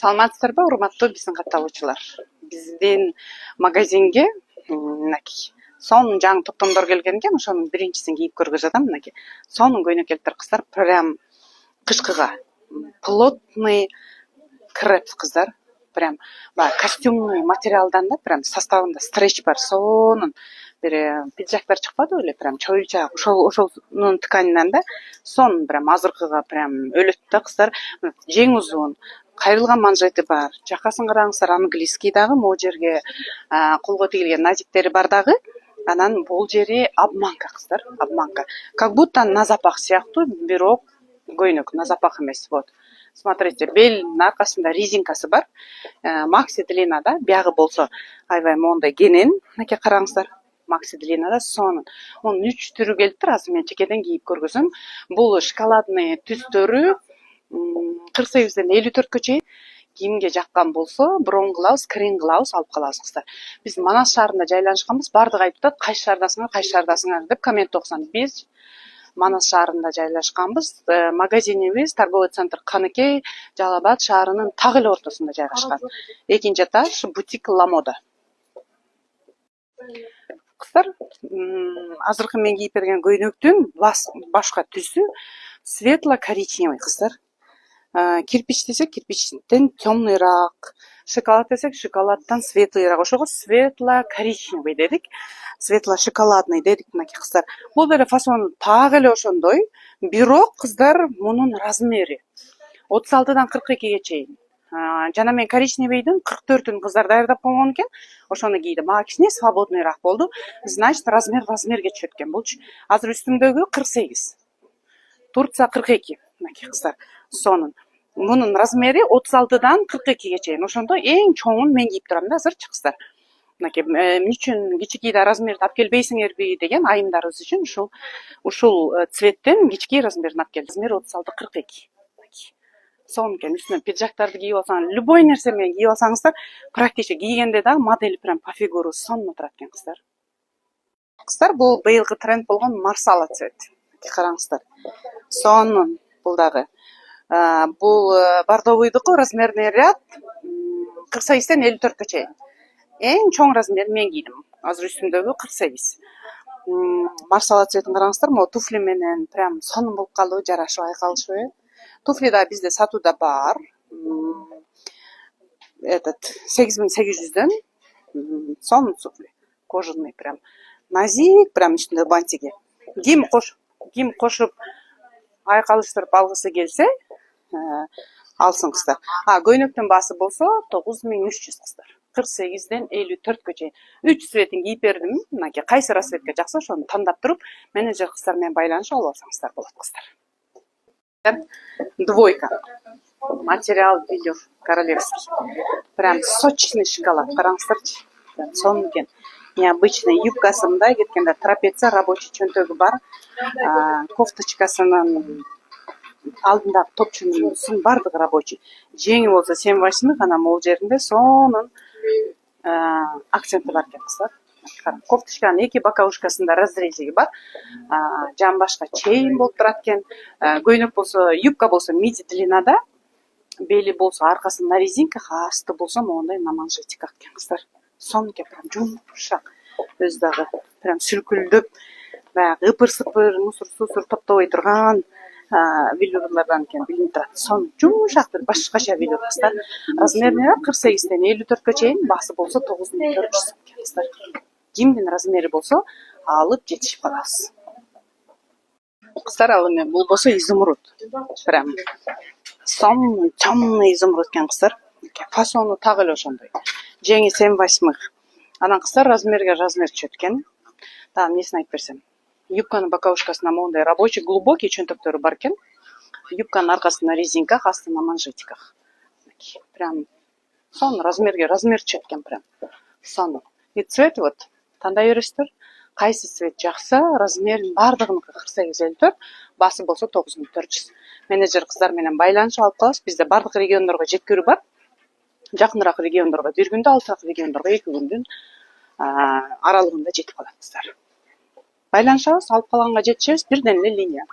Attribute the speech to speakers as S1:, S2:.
S1: Саламатсыздарбы, урматтуу биздин катталуучулар. Биздин магазинге мынакей сонун жаңы топтомдор келген экен, ошонун биринчисин кийип көргөзүп атам. Мынакей сонун көйнөкеликтер кыздар, прям кышкыга плотный креп кыздар. Прям костюмный материалдан да, прям составында стретч бар, сонун бир пиджактар чыкпады беле, прям чоюлчак ошонун тканинан да, сонун прям азыркыга прям өлөт да кыздар. Жең узун, кайрылган манжети бар. Жакасын караңыздар, английский дагы, могу жерге колго тигилген назиктери бар дагы. Анан бул жери обманка кыздар, обманка. Как будто на запах сыяктуу, бирок көйнөк на запах эмес. Вот. Смотрите, белдин аркасында резинкасы бар. Макси длинада, биягы болсо аябай моундай кенен. Мынакей караңыздар. Макси длинада сонун. Онун 3 түрү келиптир. Азыр мен жекеден кийип көргөзөм. Бул шоколадный түстөрү 48ден 54гө чейин. Кимге жаккан болсо, броун глауз, крин глауз алып калабыз кыздар. Биз Манас шаарында жайланышканбыз. Бардыгы айтып атат, кайсы шаардасыңар деп коммент окусаңыз. Биз Манас шаарында жайлашканбыз. Магазинибиз торговый центр Каныкей, Жалал Абад шаарынын так эле ортосунда жайгашкан. Экинчи этаж бутик La Moda. Кыздар, азыркы мен кийип берген көйнөктүн башка түсү светло-коричневый кыздар. Кирпич десек, кирпичтен темныйраак. Шоколад десек, шоколаддан светлыйраак. Ошого светло-коричневый дедик. Светло-шоколадный дедик мынакей кыздар. Бул деле фасону так эле ошондой. Бирок кыздар мунун размери 36дан 42ге чейин. Жана мен коричневыйдын 44-ün кыздар даярдап койгон экен. Ошону кийдим. Мага кичине свободныйраак болду. Значит, размерге түшөт экен булчу. Азыр үстүмдөгү 48. Турция 42. Мынакей кыздар. Сонун. Мунун размери 36дан 42ге чейин. Ошондо эң чоңун мен кийип турам да азырчы кыздар. Мынакей эмне үчүн кичикей размерди алып келбейсиңерби деген айымдарыбыз үчүн ушул цветтен кичикей размерин алып келдим. Размери 36-42. Сонун экен. Үстүнө пиджактарды кийип алсаңыз, любой нерсе менен кийип алсаңыздар, практически кийгенде дагы модели прям по фигуру сонун отурат экен кыздар. Кыздар, бул быйылкы тренд болгон марсала цвет. Караңыздар. Сонун бул дагы. Бул бордовыйдыкы, размерный ряд 48ден 54гө чейин. Эң чоң размер мен кийдим. Азыр үстүмдөгү 48. Марсала цветин караңыздар, могу туфли менен прям сонун болуп калды, жарашыбай калышыбы. Туфли да бизде сатууда бар. 8800дөн сонун туфли. Кожаный прям. Назик, прям үстүндө бантиги. Ким кошуп айкалыштырып алгысы келсе, алсын кыздар. Көйнөктүн баасы болсо 9300 кыздар. 48ден 54гө чейин. 3 цветин кийип бердим. Мынакей кайсы расцветке жакса ошону тандап туруп, менеджер кыздар менен байланышып алып алсаңыздар болот кыздар. Двойка. Материал велюр королевский. Прям сочный шоколад. Караңыздарчы. Прям сонун экен. Необычный юбкасы мындай кеткенде, трапеция рабочий чөнтөгү бар. Кофточкасынын алдындагы топчунун бардыгы рабочий. Жеңи болсо 7/8, анан могу жеринде сонун акценти бар экен кыздар. Кофточканын эки боковушкасында разрезиги бар. Жамбашка чейин болуп турат экен. Көйнөк болсо, юбка болсо миди длинада, бели болсо аркасында резинка, асты болсо моундай на манжетиках экен кыздар. Сонун экен, прям жумшак. Өзү дагы прям сүркүлдөп, баягы ыпыр-сыпыр, мусур топтобой турган велюрлардан экен билинип турат. Сонун жумшак, башкача велюр кыздар. Размери 48ден 54гө чейин, баасы болсо 9400 экен кыздар. Кимдин размери болсо алып жетишип каласыз. Кыздар, ал эме бул болсо изумруд. Прям сонун, темный изумруд экен кыздар. Фасону так эле ошондой. Жеңи 7/8. Анан кыздар размер түшөт экен. Дагы эмнесин айтып берсем. Юбканын боковушкасында моундай рабочий глубокий чөнтөктөрү бар экен. Юбканын аркасында резинка, асты на манжетиках. Прям сонун размер түшөт экен прям. Сонун. И цвет вот тандай бересиздер. Кайсы цвет жакса, размерин бардыгыныкы 48-54, баасы болсо 9400. Менеджер кыздар менен байланышып алып каласыз. Бизде бардык региондорго жеткирүү бар. Жакыныраак региондорго 1 күндө, алысыраак региондорго 2 күндүн аралыгында жетип калат кыздар. Байланышабыз, алып калганга жетишебиз, бирден эле линия.